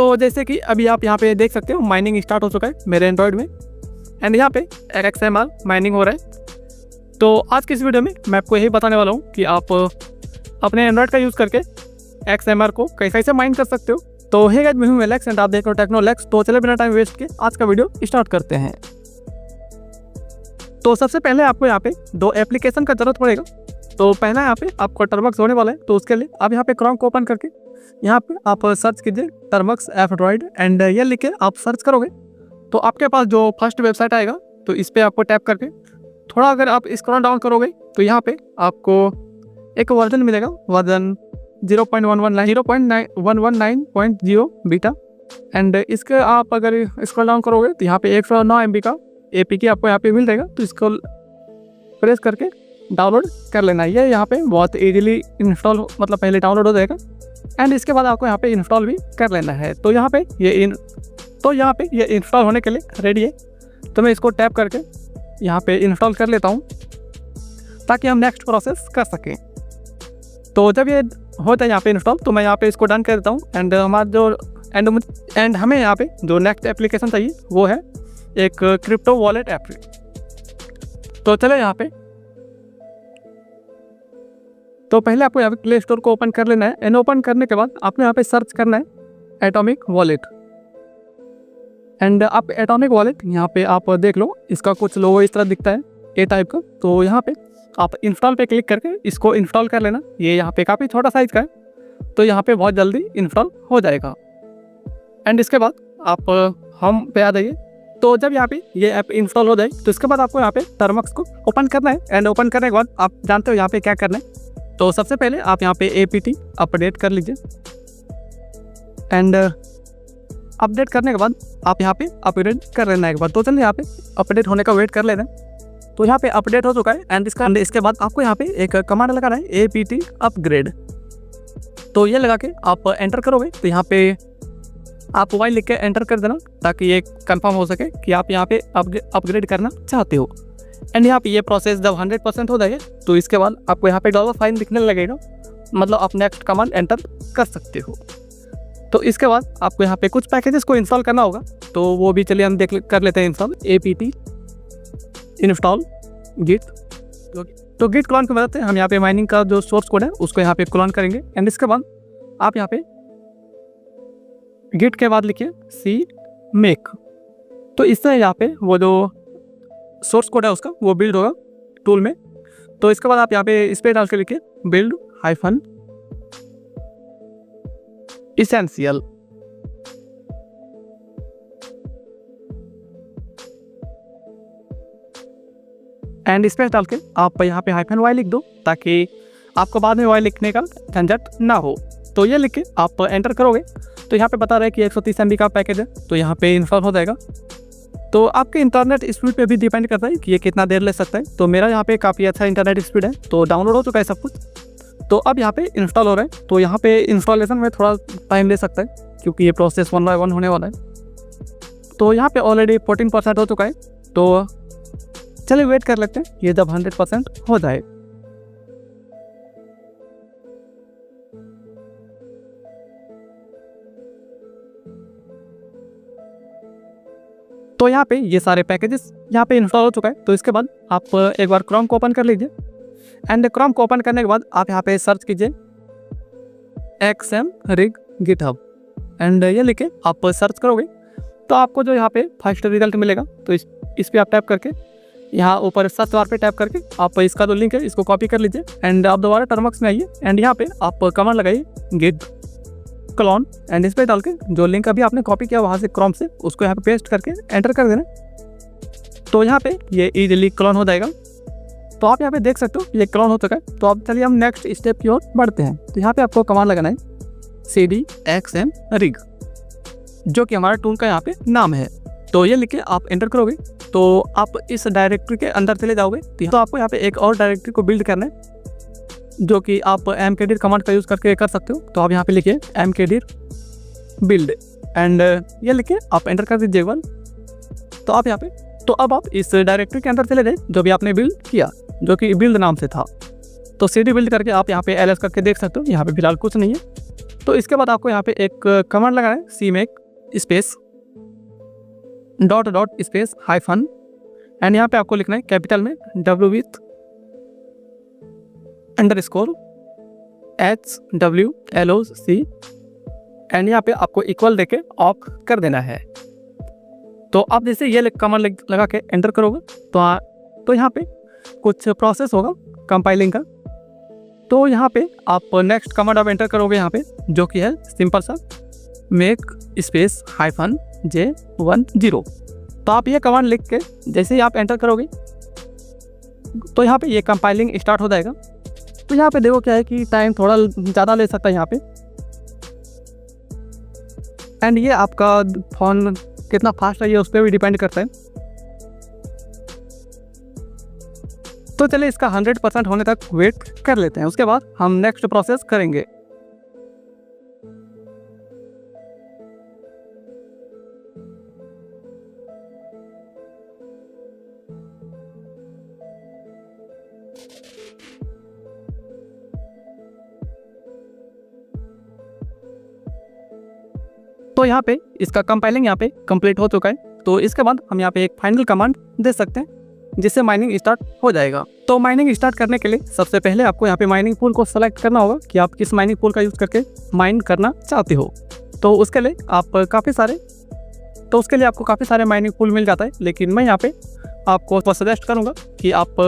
तो जैसे कि अभी आप यहाँ पे देख सकते हो माइनिंग स्टार्ट हो चुका है मेरे एंड्रॉयड में, एंड यहाँ पे XML माइनिंग हो रहा है। तो आज की इस वीडियो में मैं आपको यही बताने वाला हूँ कि आप अपने एंड्रॉयड का यूज़ करके XML को कैसे माइन कर सकते हो। तो हे गाइस, मैं हूं एलेक्स एंड आप देख रहे हो टेक्नोलैक्स। तो चले बिना टाइम वेस्ट के आज का वीडियो स्टार्ट करते हैं। तो सबसे पहले आपको यहाँ पे दो एप्लीकेशन का जरूरत पड़ेगा। तो पहला यहाँ पे आपको टर्मक्स होने वाला है। तो उसके लिए आप यहाँ पे क्रोम को ओपन करके यहाँ पे आप सर्च कीजिए टर्मक्स एंड्रॉयड, एंड ये लिख के आप सर्च करोगे तो आपके पास जो फर्स्ट वेबसाइट आएगा तो इस पर आपको टैप करके थोड़ा अगर आप स्क्रॉल डाउन करोगे तो यहाँ पे आपको एक वर्जन मिलेगा, वर्जन 0.119.0 बीटा। एंड इसके आप अगर स्क्रॉल डाउन करोगे तो यहाँ पे 109 MB का APK आपको यहाँ पे मिल जाएगा। तो इसको प्रेस करके डाउनलोड कर लेना है। ये यहाँ पे बहुत इजीली इंस्टॉल मतलब पहले डाउनलोड हो जाएगा, एंड इसके बाद आपको यहाँ पे इंस्टॉल भी कर लेना है। तो यहाँ पे ये इंस्टॉल होने के लिए रेडी है। तो मैं इसको टैप करके यहाँ पे इंस्टॉल कर लेता हूँ ताकि हम नेक्स्ट प्रोसेस कर सकें। तो जब ये होता है यहाँ पे इंस्टॉल तो मैं यहाँ पे इसको डन कर देता हूँ, एंड हमारा जो एंड हमें यहाँ पे जो नेक्स्ट एप्लीकेशन चाहिए वो है एक क्रिप्टो वॉलेट ऐप। तो चले यहाँ पे, तो पहले आपको यहाँ पे प्ले स्टोर को ओपन कर लेना है, एंड ओपन करने के बाद आपको यहाँ पे सर्च करना है एटॉमिक वॉलेट। एंड आप एटॉमिक वॉलेट यहाँ पे आप देख लो, इसका कुछ लोगो इस तरह दिखता है ए टाइप का। तो यहाँ पे आप इंस्टॉल पे क्लिक करके इसको इंस्टॉल कर लेना। ये यहाँ पे काफ़ी छोटा साइज़ का है, तो यहाँ पे बहुत जल्दी इंस्टॉल हो जाएगा। एंड इसके बाद आप हम पे आ जाइए। तो जब यहाँ पे ये ऐप इंस्टॉल हो जाए तो इसके बाद आपको यहाँ पे टर्मक्स को ओपन करना है, एंड ओपन करने के बाद आप जानते हो यहाँ पे क्या करना है। तो सबसे पहले आप यहाँ पे APT अपडेट कर लीजिए, एंड अपडेट करने के बाद आप यहाँ पे अपडेट कर लेना है एक बार। तो चलिए यहाँ पे अपडेट होने का वेट कर लेना है। तो यहाँ पे अपडेट हो चुका है, एंड इसके बाद आपको यहाँ पे एक कमांड लगाना है APT अपग्रेड। तो ये लगा के आप एंटर करोगे तो यहाँ पे आप मोबाइल लिख के एंटर कर देना ताकि ये कंफर्म हो सके कि आप यहाँ पे अपग्रेड करना चाहते हो। एंड यहाँ पे ये प्रोसेस जब 100% हो जाएगा तो इसके बाद आपको यहाँ पे $5 दिखने लगेगा, मतलब आप नेक्स्ट कमांड एंटर कर सकते हो। तो इसके बाद आपको यहाँ पे कुछ पैकेजेस को इंस्टॉल करना होगा, तो वो भी चलिए हम कर लेते हैं इंस्टॉल। APT install Git. तो गिट क्लोन की मदद से हम यहाँ पे माइनिंग का जो सोर्स कोड है उसको यहाँ पे क्लोन करेंगे। एंड इसके बाद आप यहाँ पे गिट के बाद लिखिए CMake। तो इससे यहाँ पे वो जो सोर्स कोड है उसका वो बिल्ड होगा टूल में। तो इसके बाद आप यहाँ पे इस पर डाल के लिखिए build-essential। एंड इस पर डाल के आप यहाँ पे -y लिख दो ताकि आपको बाद में y लिखने का झंझट ना हो। तो ये लिख के आप एंटर करोगे तो यहाँ पे बता रहा है कि 130 MB का पैकेज है, तो यहाँ पे इंस्टॉल हो जाएगा। तो आपके इंटरनेट स्पीड पे भी डिपेंड करता है कि ये कितना देर ले सकता है। तो मेरा यहाँ पे काफ़ी अच्छा इंटरनेट स्पीड है, तो डाउनलोड हो चुका है सब कुछ। तो अब यहाँ पे इंस्टॉल हो रहा है। तो यहाँ पे इंस्टॉलेशन में थोड़ा टाइम ले सकता है क्योंकि ये प्रोसेस 1 by 1 होने वाला है। तो यहाँ पे ऑलरेडी 14% हो चुका है। तो चलिए वेट कर लेते हैं ये जब 100% हो जाए। तो यहाँ पे ये सारे पैकेजेस यहाँ पे इंस्टॉल हो चुका है। तो इसके बाद आप एक बार क्रोम को ओपन कर लीजिए, एंड क्रोम को ओपन करने के बाद आप यहाँ पे सर्च कीजिए XMRig GitHub, एंड ये लिखे आप सर्च करोगे तो आपको जो यहाँ पे फर्स्ट रिजल्ट मिलेगा। तो इस पर आप टैप करके यहाँ ऊपर सर्च बार पे टैप करके आप इसका जो लिंक है इसको कॉपी कर लीजिए, एंड आप दोबारा टर्मक्स में आइए, एंड यहाँ पे आप कमांड लगाइए git क्लोन, एंड इस पर डाल के जो लिंक अभी आपने कॉपी किया वहाँ से क्रोम से उसको यहाँ पे पेस्ट करके एंटर कर देना। तो यहाँ पे ये इजीली क्लोन हो जाएगा। तो आप यहाँ पे देख सकते हो ये क्लोन हो चुका है। तो अब चलिए हम नेक्स्ट स्टेप की ओर बढ़ते हैं। तो यहाँ पे आपको कमांड लगाना है CD XMRig, जो कि हमारा टूल का यहाँ पे नाम है। तो ये लिखे आप एंटर करोगे तो आप इस डायरेक्टरी के अंदर चले जाओगे। तो आपको यहाँ पे एक और डायरेक्टरी को बिल्ड करना है जो कि आप mkdir कमांड का यूज़ करके कर सकते हो। तो आप यहाँ पे लिखिए mkdir बिल्ड, एंड ये लिखिए आप एंटर कर दीजिए एक बार। तो आप यहाँ पे तो अब आप इस डायरेक्टरी के अंदर चले जाए जो भी आपने बिल्ड किया, जो कि बिल्ड नाम से था। तो CD बिल्ड करके आप यहाँ पे LS करके देख सकते हो। यहाँ पे फिलहाल कुछ नहीं है। तो इसके बाद आपको यहाँ पे एक कमांड लगाना है, cmake space dot dot space hyphen, and यहाँ पे आपको लिखना है कैपिटल में W with underscore HWLOC, and यहाँ पे आपको इक्वल देके ऑफ कर देना है। तो आप जैसे ये कमांड लगा के एंटर करोगे तो यहाँ पे कुछ प्रोसेस होगा कंपाइलिंग का। तो यहाँ पे आप नेक्स्ट कमांड आप एंटर करोगे यहाँ पे, जो कि है सिंपल सा मेक स्पेस हाइफन J10। तो आप ये कमांड लिख के जैसे ही आप एंटर करोगे तो यहाँ पे ये कंपाइलिंग स्टार्ट हो जाएगा। तो यहाँ पे देखो क्या है कि टाइम थोड़ा ज़्यादा ले सकता है यहाँ पे, एंड ये आपका फ़ोन कितना फास्ट है ये उस पर भी डिपेंड करता है। तो चलिए इसका 100% होने तक वेट कर लेते हैं, उसके बाद हम नेक्स्ट प्रोसेस करेंगे। तो यहाँ पे इसका कंपाइलिंग यहाँ पे कंप्लीट हो चुका है। तो इसके बाद हम यहाँ पे एक फाइनल कमांड दे सकते हैं जिससे माइनिंग स्टार्ट हो जाएगा। तो माइनिंग स्टार्ट करने के लिए सबसे पहले आपको यहाँ पे माइनिंग पूल को सेलेक्ट करना होगा कि आप किस माइनिंग पूल का यूज़ करके माइन करना चाहते हो। तो उसके लिए आपको काफ़ी सारे माइनिंग पूल मिल जाता है, लेकिन मैं यहाँ पे आपको सजेस्ट करूँगा कि आप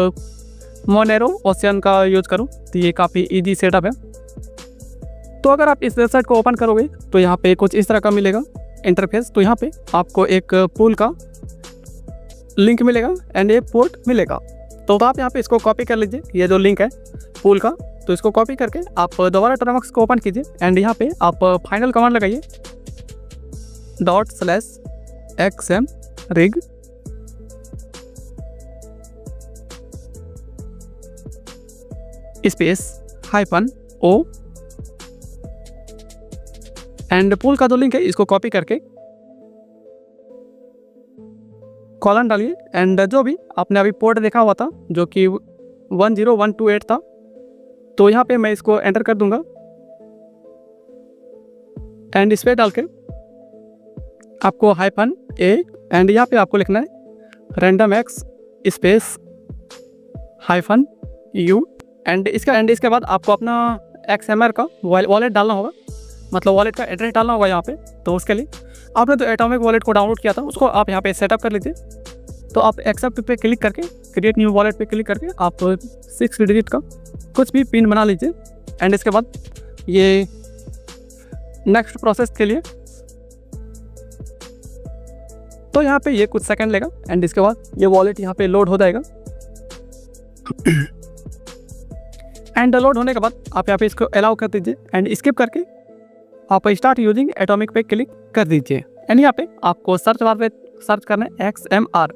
मोनेरो ओशियन का यूज़ करो। तो ये काफ़ी ईजी सेटअप है। तो अगर आप इस वेबसाइट को ओपन करोगे तो यहाँ पे कुछ इस तरह का मिलेगा इंटरफेस। तो यहाँ पे आपको एक पूल का लिंक मिलेगा एंड एक पोर्ट मिलेगा। तो आप यहाँ पे इसको कॉपी कर लीजिए, ये जो लिंक है पूल का। तो इसको कॉपी करके आप दोबारा टर्मक्स को ओपन कीजिए एंड यहाँ पे आप फाइनल कमांड लगाइए ./xm rig space hyphen O, and pool का जो लिंक है इसको कॉपी करके कॉलन डालिए, एंड जो भी आपने अभी पोर्ट देखा हुआ था जो कि 10128 था, तो यहाँ पे मैं इसको एंटर कर दूंगा एंड इस पर डाल के आपको हाइफन A, एंड यहाँ पे आपको लिखना है random x space hyphen U, and इसके बाद आपको अपना XMR का वॉलेट डालना होगा, मतलब वॉलेट का एड्रेस डालना होगा यहाँ पे। तो उसके लिए आपने जो एटॉमिक वॉलेट को डाउनलोड किया था उसको आप यहाँ पे सेटअप कर लीजिए। तो आप एक्सेप्ट पे क्लिक करके क्रिएट न्यू वॉलेट पे क्लिक करके आप 6 डिजिट का कुछ भी पिन बना लीजिए, एंड इसके बाद ये नेक्स्ट प्रोसेस के लिए तो यहाँ पे ये कुछ सेकंड लेगा, एंड इसके बाद ये वॉलेट यहाँ पे लोड हो जाएगा। एंड लोड होने के बाद आप यहाँ पे इसको अलाउ कर दीजिए एंड स्किप करके आप स्टार्ट यूजिंग एटॉमिक पे क्लिक कर दीजिए, एंड यहाँ पे आपको सर्च बार पे सर्च करना है XMR,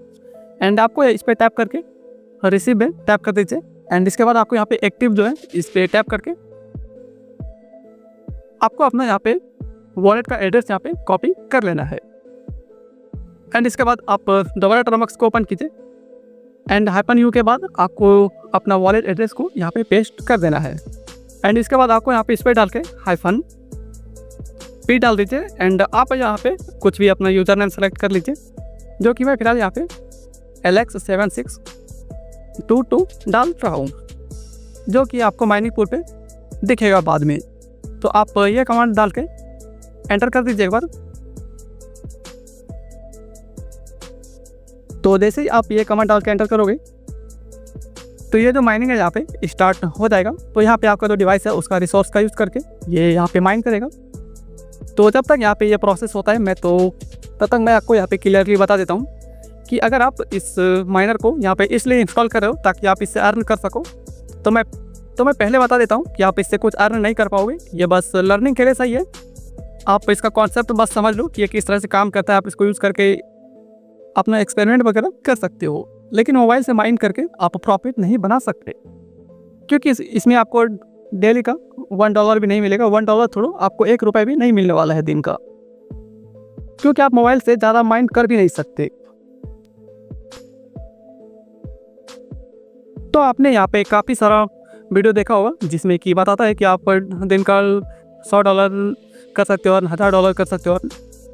एंड आपको इस पर टैप करके रिसीव में टैप कर दीजिए, एंड इसके बाद आपको यहाँ पे एक्टिव जो है इस पर टैप करके आपको अपना यहाँ पे वॉलेट का एड्रेस यहाँ पे कॉपी कर लेना है, एंड इसके बाद आप दोबारा टर्मक्स को ओपन कीजिए एंड हाइफन U के बाद आपको अपना वॉलेट एड्रेस को यहाँ पे पेस्ट कर देना है, एंड इसके बाद आपको यहाँ पे इस पर डाल के हाइफन P डाल दीजिए, एंड आप यहाँ पे कुछ भी अपना यूज़र नेम सेलेक्ट कर लीजिए, जो कि मैं फिलहाल यहाँ पे LX7622 डाल रहा हूँ, जो कि आपको माइनिंग पूल पे दिखेगा बाद में। तो आप ये कमांड डाल के एंटर कर दीजिए एक बार। तो जैसे ही आप ये कमांड डाल के एंटर करोगे तो ये जो माइनिंग है यहाँ पे स्टार्ट हो जाएगा। तो यहाँ पे आपका जो डिवाइस है उसका रिसोर्स का यूज़ करके ये यहाँ पे माइन करेगा। तो जब तक यहाँ पे ये प्रोसेस होता है तब तक मैं आपको यहाँ पे क्लियरली बता देता हूँ कि अगर आप इस माइनर को यहाँ पे इसलिए इंस्टॉल कर रहे हो ताकि आप इससे अर्न कर सको। तो मैं पहले बता देता हूँ कि आप इससे कुछ अर्न नहीं कर पाओगे, ये बस लर्निंग के लिए सही है। आप इसका कॉन्सेप्ट बस समझ लो कि ये किस तरह से काम करता है, आप इसको यूज़ करके अपना एक्सपेरिमेंट वगैरह कर सकते हो, लेकिन मोबाइल से माइन करके आप प्रॉफिट नहीं बना सकते, क्योंकि इसमें आपको डेली का $1 भी नहीं मिलेगा। $1 छोड़ो, आपको ₹1 भी नहीं मिलने वाला है दिन का, क्योंकि आप मोबाइल से ज़्यादा माइन कर भी नहीं सकते। तो आपने यहाँ पे काफ़ी सारा वीडियो देखा होगा जिसमें कि बताता है कि आप दिन का $100 कर सकते हो और $1000 कर सकते हो,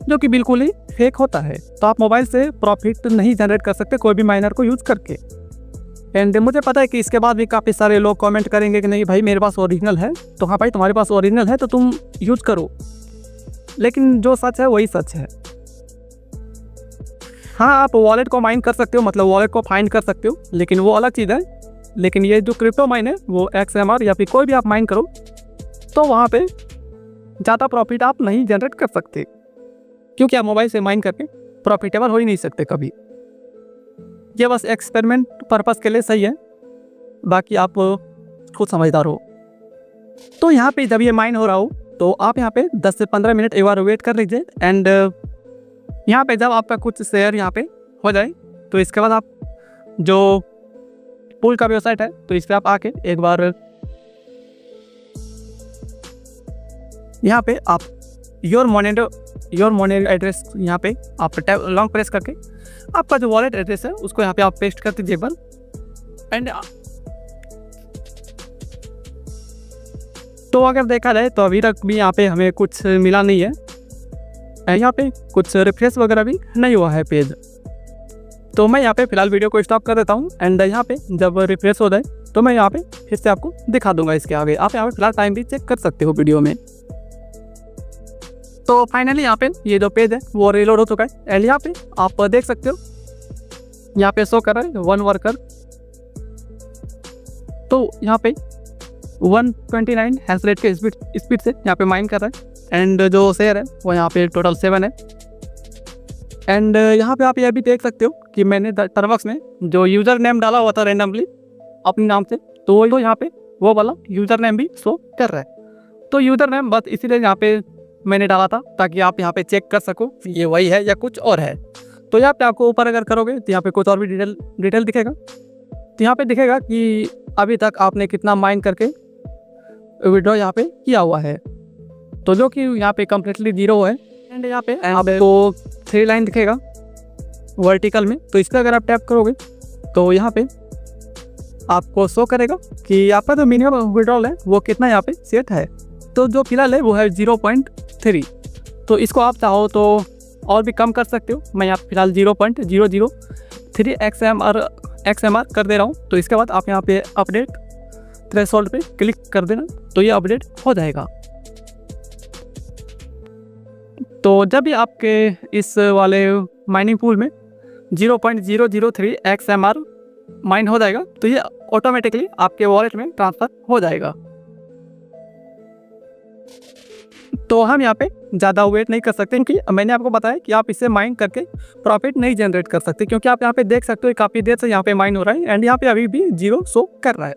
जो कि बिल्कुल ही फेक होता है। तो आप मोबाइल से प्रॉफिट नहीं जनरेट कर सकते कोई भी माइनर को यूज़ करके। एंड मुझे पता है कि इसके बाद भी काफ़ी सारे लोग कमेंट करेंगे कि नहीं भाई मेरे पास ओरिजिनल है। तो हाँ भाई, तुम्हारे पास ओरिजिनल है तो तुम यूज़ करो, लेकिन जो सच है वही सच है। हाँ, आप वॉलेट को माइन कर सकते हो, मतलब वॉलेट को फाइंड कर सकते हो, लेकिन वो अलग चीज़ है। लेकिन ये जो क्रिप्टो माइन है वो XMR या फिर कोई भी आप माइन करो तो वहाँ पे ज़्यादा प्रॉफिट आप नहीं जनरेट कर सकते, क्योंकि आप मोबाइल से माइन करके प्रॉफिटेबल हो ही नहीं सकते कभी। ये बस एक्सपेरिमेंट पर्पस के लिए सही है, बाकी आप खुद समझदार हो। तो यहाँ पे जब ये माइन हो रहा हो तो आप यहाँ पे 10 से 15 मिनट एक बार वेट कर लीजिए। एंड यहाँ पे जब आपका कुछ शेयर यहाँ पे हो जाए तो इसके बाद आप जो पूल का वेबसाइट है तो इस पर आप आके एक बार यहाँ पे आप योर मोनेट एड्रेस यहाँ पे आप लॉन्ग प्रेस करके आपका जो वॉलेट एड्रेस है उसको यहाँ पे आप पेस्ट कर दीजिए एक बार। एंड तो अगर देखा जाए तो अभी तक भी यहाँ पे हमें कुछ मिला नहीं है, यहाँ पे कुछ रिफ्रेश वगैरह भी नहीं हुआ है पेज। तो मैं यहाँ पे फिलहाल वीडियो को स्टॉप कर देता हूँ। एंड यहाँ पे जब रिफ्रेश हो जाए तो मैं यहाँ पे फिर से आपको दिखा दूंगा इसके आगे। आप यहाँ पे फिलहाल टाइम भी चेक कर सकते हो वीडियो में। तो फाइनली यहाँ पे ये जो पेज है वो रिलोड हो चुका है। एंड यहाँ पे आप देख सकते हो यहाँ पे शो कर रहा है 1 वर्कर। तो यहाँ पे 129 हैश रेट के स्पीड से यहाँ पे माइन कर रहा है। एंड जो शेयर है वो यहाँ पे टोटल 7 है। एंड यहाँ पे आप ये भी देख सकते हो कि मैंने टर्मक्स में जो यूज़र नेम डाला हुआ था रेंडमली अपने नाम से, तो वो यहाँ पे वो वाला यूज़र नेम भी शो कर रहा है। तो यूज़र नेम बस इसीलिए यहाँ पे मैंने डाला था ताकि आप यहाँ पे चेक कर सको ये वही है या कुछ और है। तो यहाँ पे आपको ऊपर अगर करोगे तो यहाँ पे कुछ और भी डिटेल दिखेगा। तो यहाँ पे दिखेगा कि अभी तक आपने कितना माइन करके विड्रॉ यहाँ पे किया हुआ है, तो जो कि यहाँ पे कम्प्लीटली 0 है। एंड यहाँ पे आपको 3 लाइन दिखेगा वर्टिकल में। तो इस पर अगर आप टैप करोगे तो यहाँ पे आपको शो करेगा कि आपका जो मिनिमम विड्रॉल है वो कितना यहाँ पे सेट है। तो जो फिलहाल है वो है 0.3। तो इसको आप चाहो तो और भी कम कर सकते हो। मैं यहाँ फिलहाल 0.003 XMR कर दे रहा हूँ। तो इसके बाद आप यहाँ पे अपडेट थ्रेशोल्ड पे क्लिक कर देना तो ये अपडेट हो जाएगा। तो जब भी आपके इस वाले माइनिंग पूल में 0.003 XMR माइन हो जाएगा तो ये ऑटोमेटिकली आपके वॉलेट में ट्रांसफ़र हो जाएगा। तो हम यहाँ पे ज़्यादा वेट नहीं कर सकते, क्योंकि मैंने आपको बताया कि आप इससे माइन करके प्रॉफिट नहीं जनरेट कर सकते, क्योंकि आप यहाँ पे देख सकते हो काफ़ी देर से यहाँ पे माइन हो रहा है एंड यहाँ पे अभी भी 0 शो कर रहा है।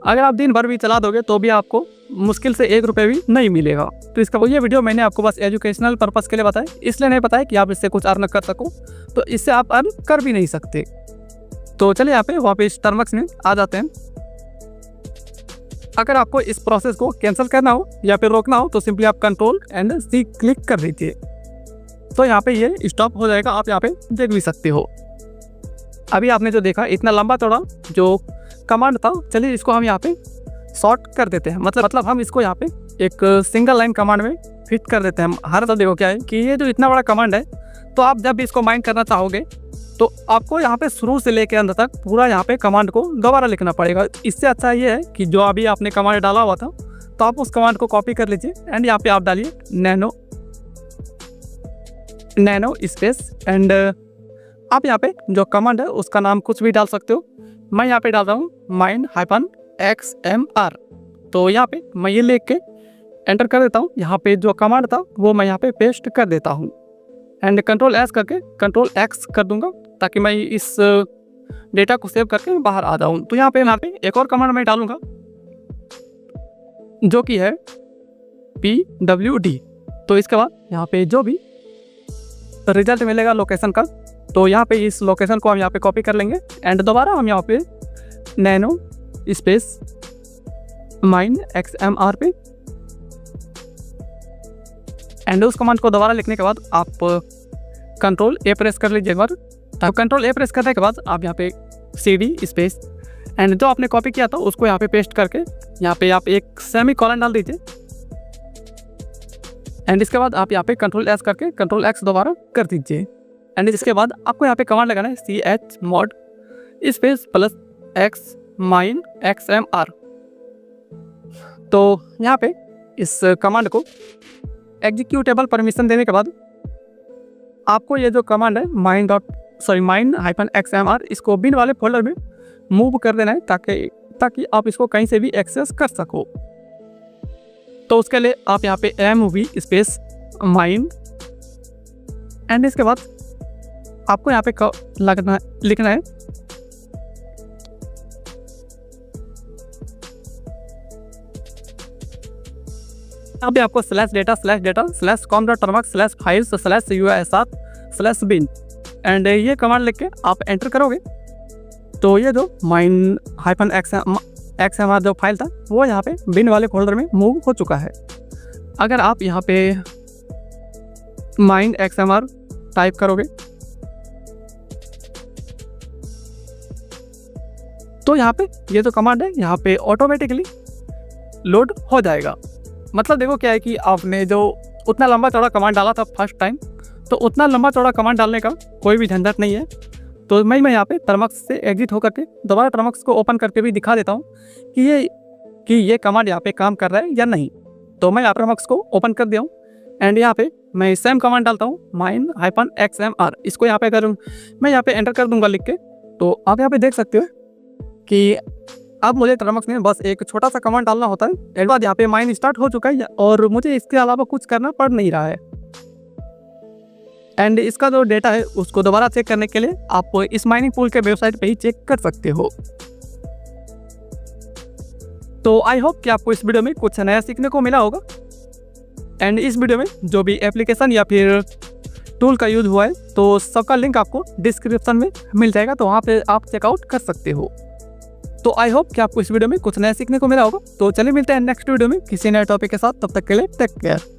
अगर आप दिन भर भी चला दोगे तो भी आपको मुश्किल से 1 रुपये भी नहीं मिलेगा। तो इसका ये वीडियो मैंने आपको बस एजुकेशनल पर्पज़ के लिए बताया, इसलिए नहीं बताया कि आप इससे कुछ अर्न कर सको। तो इससे आप अर्न कर भी नहीं सकते। तो चलिए यहाँ पे वापस टर्मक्स में आ जाते हैं। अगर आपको इस प्रोसेस को कैंसिल करना हो या फिर रोकना हो तो सिंपली आप Ctrl+C क्लिक कर दीजिए। तो यहाँ पे ये स्टॉप हो जाएगा। आप यहाँ पे देख भी सकते हो। अभी आपने जो देखा इतना लंबा चौड़ा जो कमांड था, चलिए इसको हम यहाँ पे शॉर्ट कर देते हैं। मतलब हम इसको यहाँ पे एक सिंगल लाइन कमांड में फिट कर देते हैं। हर तो देखो क्या है कि ये जो इतना बड़ा कमांड है, तो आप जब भी इसको माइन करना चाहोगे तो आपको यहाँ पे शुरू से लेकर अंत तक पूरा यहाँ पे कमांड को दोबारा लिखना पड़ेगा। इससे अच्छा ये है कि जो अभी आपने कमांड डाला हुआ था तो आप उस कमांड को कॉपी कर लीजिए एंड यहाँ पे आप डालिए नैनो स्पेस एंड आप यहाँ पे जो कमांड है उसका नाम कुछ भी डाल सकते हो। मैं यहाँ पे डाल रहा हूँ -XMR। तो यहाँ पे मैं ये लिख के एंटर कर देता हूँ। यहाँ पे जो कमांड था वो मैं यहाँ पे पेस्ट कर देता हूँ एंड Ctrl+S करके Ctrl+X कर दूंगा ताकि मैं इस डेटा को सेव करके बाहर आ जाऊँ। तो यहाँ पे एक और कमांड मैं डालूंगा जो कि है PWD। तो इसके बाद यहाँ पे जो भी रिजल्ट मिलेगा लोकेशन का, तो यहाँ पे इस लोकेशन को हम यहाँ पे कॉपी कर लेंगे एंड दोबारा हम यहाँ पे नैनो स्पेस -XMR पे एंड उस कमांड को दोबारा लिखने के बाद आप Ctrl+A प्रेस कर लीजिए एक बार। तो Ctrl+A प्रेस करने के बाद आप यहाँ पे CD स्पेस एंड जो आपने कॉपी किया था उसको यहाँ पे पेस्ट करके यहाँ पे आप एक सेमी कॉलन डाल दीजिए। एंड इसके बाद आप यहाँ पे कंट्रोल एस करके कंट्रोल एक्स दोबारा कर दीजिए। एंड इसके बाद आपको यहाँ पे कमांड लगाना है chmod space +x mine xmr। तो यहाँ पे इस कमांड को एग्जीक्यूटेबल परमिशन देने के बाद आपको ये जो कमांड है माइन-xmr इसको बिन वाले फोल्डर में मूव कर देना है ताकि आप इसको कहीं से भी एक्सेस कर सको। तो उसके लिए आप यहाँ पे mv स्पेस माइन एंड इसके बाद आपको यहाँ पे लिखना है यहाँ पे आपको /data/com.termux/files/usr/bin एंड ये कमांड लिख के आप एंटर करोगे तो ये जो माइन-xmr जो फाइल था वो यहाँ पे बिन वाले फोल्डर में मूव हो चुका है। अगर आप यहाँ पे माइन-xmr टाइप करोगे तो यहाँ पे ये जो कमांड है यहाँ पे ऑटोमेटिकली लोड हो जाएगा। मतलब देखो क्या है कि आपने जो उतना लंबा चौड़ा कमांड डाला था फर्स्ट टाइम, तो उतना लंबा चौड़ा कमांड डालने का कोई भी झंझट नहीं है। तो मैं यहाँ पे टर्मक्स से एग्जिट होकर के दोबारा टर्मक्स को ओपन करके भी दिखा देता हूँ कि ये कमांड यहाँ पे काम कर रहा है या नहीं। तो मैं यहाँ टर्मक्स को ओपन कर दिया हूँ एंड यहाँ पे मैं सेम कमांड डालता हूँ माइन-xmr। इसको यहाँ पे करूँ मैं यहाँ पे एंटर कर दूंगा लिख के। तो आप यहाँ पे देख सकते हो कि अब मुझे टर्मक्स में बस एक छोटा सा कमांड डालना होता है। एक बार यहाँ पे माइन स्टार्ट हो चुका है और मुझे इसके अलावा कुछ करना पड़ नहीं रहा है। एंड इसका जो डेटा है उसको दोबारा चेक करने के लिए आप इस माइनिंग पूल के वेबसाइट पे ही चेक कर सकते हो। तो आई होप कि आपको इस वीडियो में कुछ नया सीखने को मिला होगा। एंड इस वीडियो में जो भी एप्लीकेशन या फिर टूल का यूज हुआ है तो सबका लिंक आपको डिस्क्रिप्शन में मिल जाएगा, तो वहाँ पे आप चेकआउट कर सकते हो। तो आई होप कि आपको इस वीडियो में कुछ नया सीखने को मिला होगा। तो चलिए मिलते हैं नेक्स्ट वीडियो में किसी नए टॉपिक के साथ। तब तक के लिए टेक केयर।